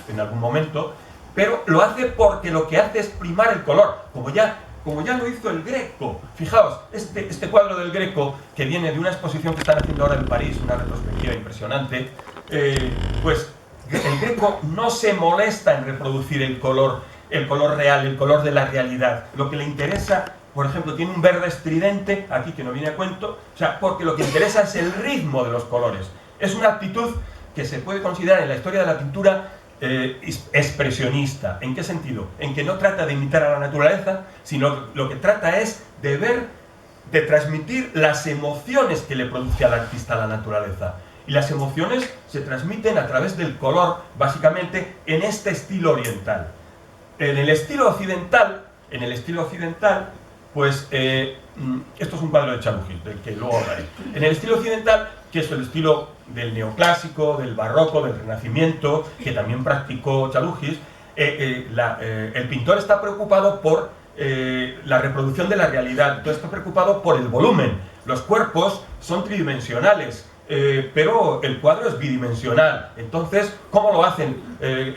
en algún momento, pero lo hace porque lo que hace es primar el color, como ya lo hizo el Greco. Fijaos, este cuadro del Greco, que viene de una exposición que están haciendo ahora en París, una retrospectiva impresionante, pues el Greco no se molesta en reproducir el color real, el color de la realidad. Lo que le interesa, por ejemplo, tiene un verde estridente, aquí que no viene a cuento, o sea, porque lo que interesa es el ritmo de los colores. Es una actitud que se puede considerar en la historia de la pintura expresionista. ¿En qué sentido? En que no trata de imitar a la naturaleza, sino lo que trata es de transmitir las emociones que le produce al artista la naturaleza. Y las emociones se transmiten a través del color, básicamente, en este estilo oriental. En el estilo occidental, pues, esto es un cuadro de Charugis, del que luego hablaré. En el estilo occidental, que es el estilo del neoclásico, del barroco, del renacimiento, que también practicó Charugis, el pintor está preocupado por la reproducción de la realidad, entonces está preocupado por el volumen. Los cuerpos son tridimensionales, pero el cuadro es bidimensional. Entonces, ¿cómo lo hacen?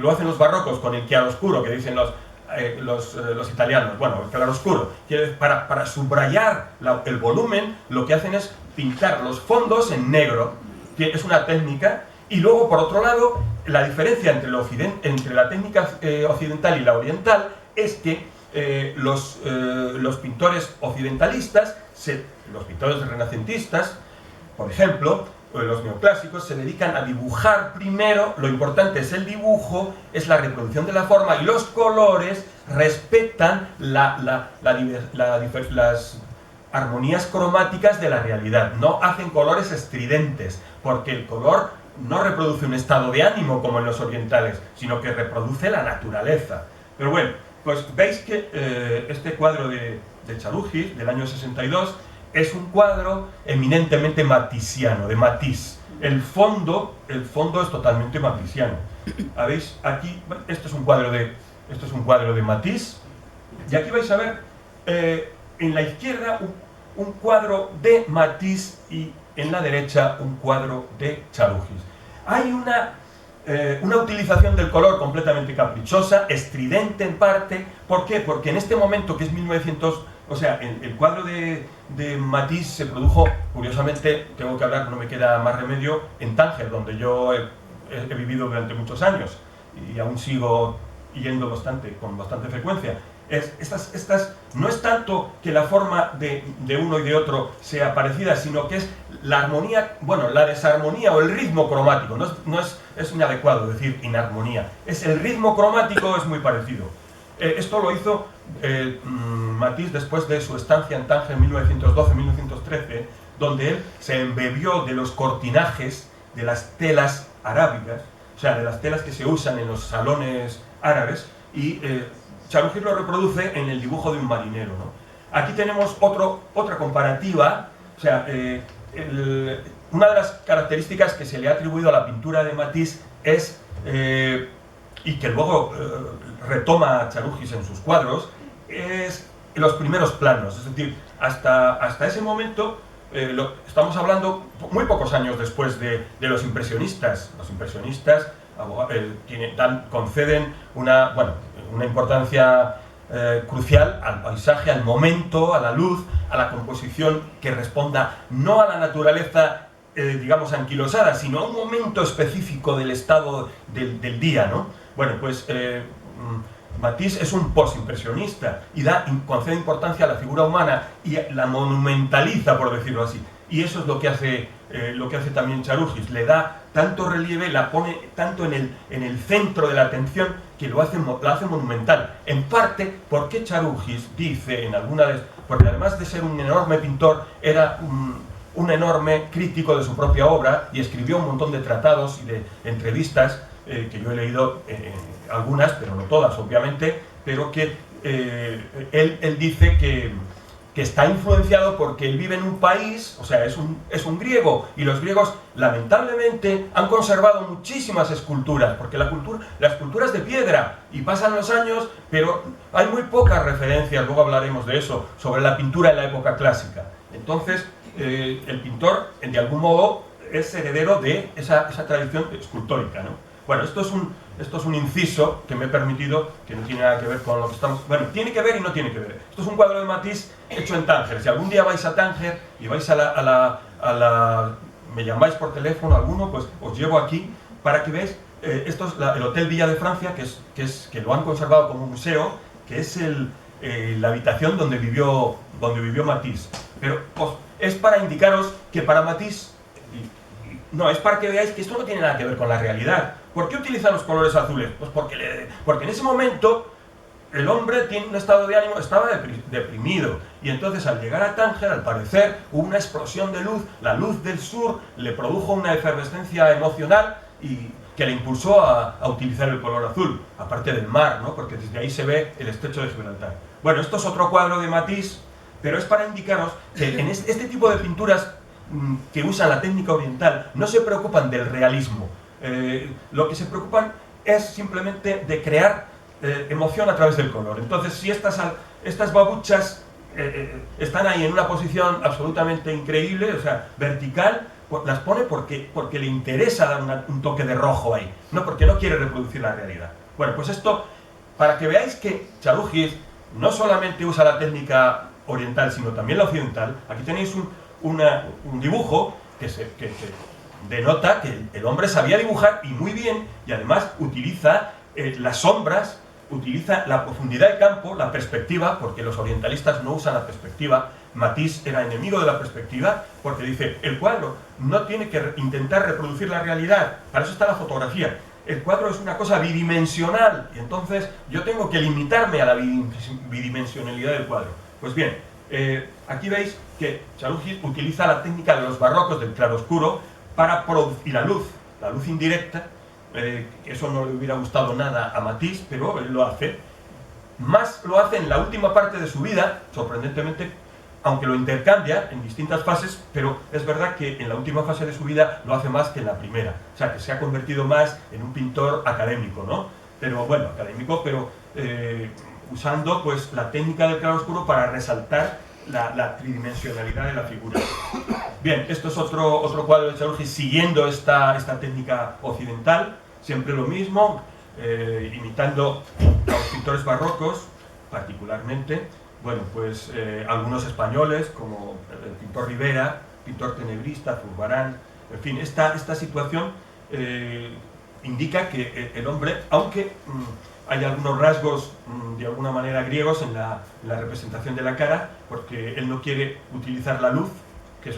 Lo hacen los barrocos con el chiaroscuro, que dicen los italianos. Bueno, el claroscuro. Para subrayar el volumen, lo que hacen es pintar los fondos en negro, que es una técnica. Y luego, por otro lado, la diferencia entre la técnica occidental y la oriental es que los pintores occidentalistas, los pintores renacentistas, por ejemplo, los neoclásicos, se dedican a dibujar primero. Lo importante es el dibujo, es la reproducción de la forma, y los colores respetan las armonías cromáticas de la realidad. No hacen colores estridentes, porque el color no reproduce un estado de ánimo como en los orientales, sino que reproduce la naturaleza. Pero bueno, pues veis que este cuadro de Charugis, del año 62, es un cuadro eminentemente matisiano, de Matisse. El fondo es totalmente matisiano. ¿Veis? Aquí, esto es un cuadro de Matisse, y aquí vais a ver en la izquierda un cuadro de Matisse y en la derecha un cuadro de Charugis. Hay una utilización del color completamente caprichosa, estridente en parte. ¿Por qué? Porque en este momento, que es 1900, o sea, el cuadro de Matisse se produjo, curiosamente, tengo que hablar, no me queda más remedio, en Tánger, donde yo he vivido durante muchos años y aún sigo yendo con bastante frecuencia. No es tanto que la forma de uno y de otro sea parecida, sino que es la armonía, bueno, la desarmonía o el ritmo cromático. No es inadecuado decir inarmonía. El ritmo cromático es muy parecido. Esto lo hizo Matisse después de su estancia en Tánger en 1912-1913, donde él se embebió de los cortinajes de las telas arábicas, o sea, de las telas que se usan en los salones árabes, y Charugis lo reproduce en el dibujo de un marinero, ¿no? Aquí tenemos otra comparativa. O sea, una de las características que se le ha atribuido a la pintura de Matisse es, y que luego retoma Charugis en sus cuadros, es los primeros planos. Es decir, hasta ese momento, estamos hablando muy pocos años después de los impresionistas. Los impresionistas conceden una importancia crucial al paisaje, al momento, a la luz, a la composición que responda no a la naturaleza, digamos, anquilosada, sino a un momento específico del estado del día, ¿no? Bueno, pues Matisse es un postimpresionista y concede importancia a la figura humana y la monumentaliza, por decirlo así. Y eso es lo que hace también Charugis. Le da tanto relieve, la pone tanto en el centro de la atención, que la hace monumental. En parte porque Charugis dice porque además de ser un enorme pintor, era un enorme crítico de su propia obra, y escribió un montón de tratados y de entrevistas, que yo he leído algunas, pero no todas, obviamente, pero que él dice que está influenciado porque él vive en un país, o sea, es un griego, y los griegos lamentablemente han conservado muchísimas esculturas, porque la escultura es de piedra, y pasan los años, pero hay muy pocas referencias, luego hablaremos de eso, sobre la pintura en la época clásica. Entonces, el pintor, de algún modo, es heredero de esa tradición escultórica, ¿no? Bueno, esto es un inciso que me he permitido, que no tiene nada que ver con lo que estamos... Bueno, tiene que ver y no tiene que ver. Esto es un cuadro de Matisse hecho en Tánger. Si algún día vais a Tánger y vais a la me llamáis por teléfono alguno, pues os llevo aquí para que veáis. Esto es el Hotel Villa de Francia, que lo han conservado como museo, que es la habitación donde vivió Matisse. Pero es para indicaros que para Matisse... No, es para que veáis que esto no tiene nada que ver con la realidad. ¿Por qué utiliza los colores azules? Pues porque en ese momento el hombre tiene un estado de ánimo, estaba deprimido. Y entonces al llegar a Tánger, al parecer, hubo una explosión de luz, la luz del sur le produjo una efervescencia emocional y que le impulsó a utilizar el color azul, aparte del mar, ¿no? Porque desde ahí se ve el estrecho de Gibraltar. Bueno, esto es otro cuadro de Matisse, pero es para indicaros que en este tipo de pinturas que usan la técnica oriental no se preocupan del realismo. Lo que se preocupan es simplemente de crear emoción a través del color. Entonces, si estas babuchas están ahí en una posición absolutamente increíble, o sea, vertical, las pone porque le interesa dar un toque de rojo ahí, no porque no quiere reproducir la realidad. Bueno, pues esto, para que veáis que Charugis no solamente usa la técnica oriental, sino también la occidental. Aquí tenéis un dibujo que denota que el hombre sabía dibujar y muy bien, y además utiliza las sombras, utiliza la profundidad de campo, la perspectiva, porque los orientalistas no usan la perspectiva. Matisse era enemigo de la perspectiva porque dice, el cuadro no tiene que intentar reproducir la realidad, para eso está la fotografía. El cuadro es una cosa bidimensional y entonces yo tengo que limitarme a la bidimensionalidad del cuadro. Pues bien, aquí veis que Charugis utiliza la técnica de los barrocos del claroscuro para producir la luz indirecta. Eso no le hubiera gustado nada a Matisse, pero él lo hace. Más lo hace en la última parte de su vida, sorprendentemente, aunque lo intercambia en distintas fases, pero es verdad que en la última fase de su vida lo hace más que en la primera. O sea, que se ha convertido más en un pintor académico, ¿no? Pero bueno, académico, pero usando pues la técnica del claroscuro para resaltar la tridimensionalidad de la figura. Bien, esto es otro cuadro de Charugis siguiendo esta técnica occidental, siempre lo mismo, imitando a los pintores barrocos, particularmente. Bueno, pues algunos españoles, como el pintor Rivera, pintor tenebrista, Zurbarán, en fin, esta situación indica que el hombre, aunque hay algunos rasgos de alguna manera griegos en la representación de la cara, porque él no quiere utilizar la luz, que es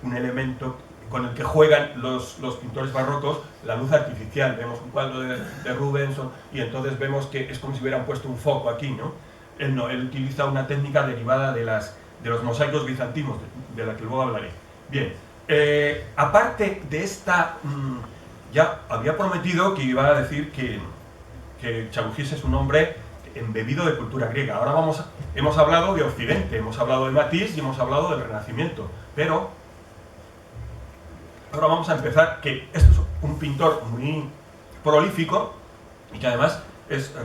un elemento con el que juegan los pintores barrocos, la luz artificial. Vemos un cuadro de Rubens y entonces vemos que es como si hubieran puesto un foco aquí, ¿no? Él no, él utiliza una técnica derivada de los mosaicos bizantinos, de la que luego hablaré. Bien, aparte de esta, ya había prometido que iba a decir que Charugis es un hombre embebido de cultura griega. Ahora hemos hablado de Occidente, hemos hablado de Matisse y hemos hablado del Renacimiento, pero ahora vamos a empezar, que esto es un pintor muy prolífico y que además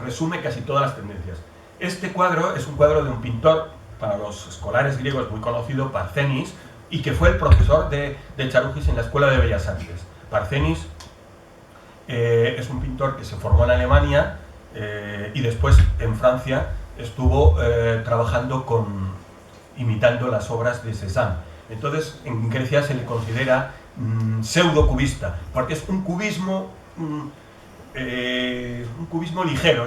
resume casi todas las tendencias. Este cuadro es un cuadro de un pintor, para los escolares griegos muy conocido, Parcenis, y que fue el profesor de Charugis en la Escuela de Bellas Artes. Parcenis es un pintor que se formó en Alemania y después en Francia estuvo trabajando imitando las obras de Cézanne. Entonces en Grecia se le considera pseudo-cubista, porque es un cubismo ligero.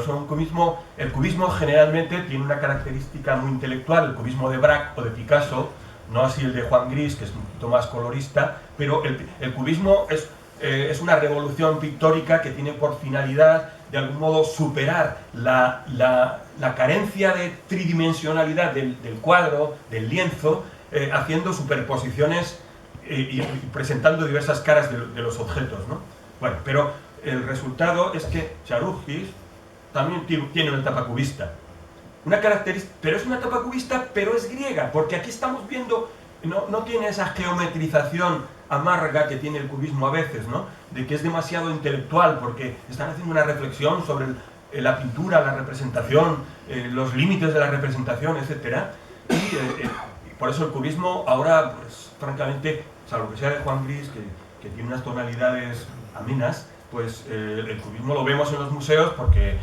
El cubismo generalmente tiene una característica muy intelectual, el cubismo de Braque o de Picasso, no así el de Juan Gris, que es un poquito más colorista, pero el cubismo es una revolución pictórica que tiene por finalidad, de algún modo, superar la carencia de tridimensionalidad del cuadro, del lienzo, haciendo superposiciones y presentando diversas caras de los objetos, ¿no? Bueno, pero el resultado es que Charugis también tiene una etapa cubista. Una característica, pero es una etapa cubista, pero es griega, porque aquí estamos viendo, no tiene esa geometrización amarga que tiene el cubismo a veces, ¿no? De que es demasiado intelectual, porque están haciendo una reflexión sobre la pintura, la representación, los límites de la representación, etc. Y por eso el cubismo ahora, pues, francamente, salvo que sea de Juan Gris, que tiene unas tonalidades amenas, pues el cubismo lo vemos en los museos porque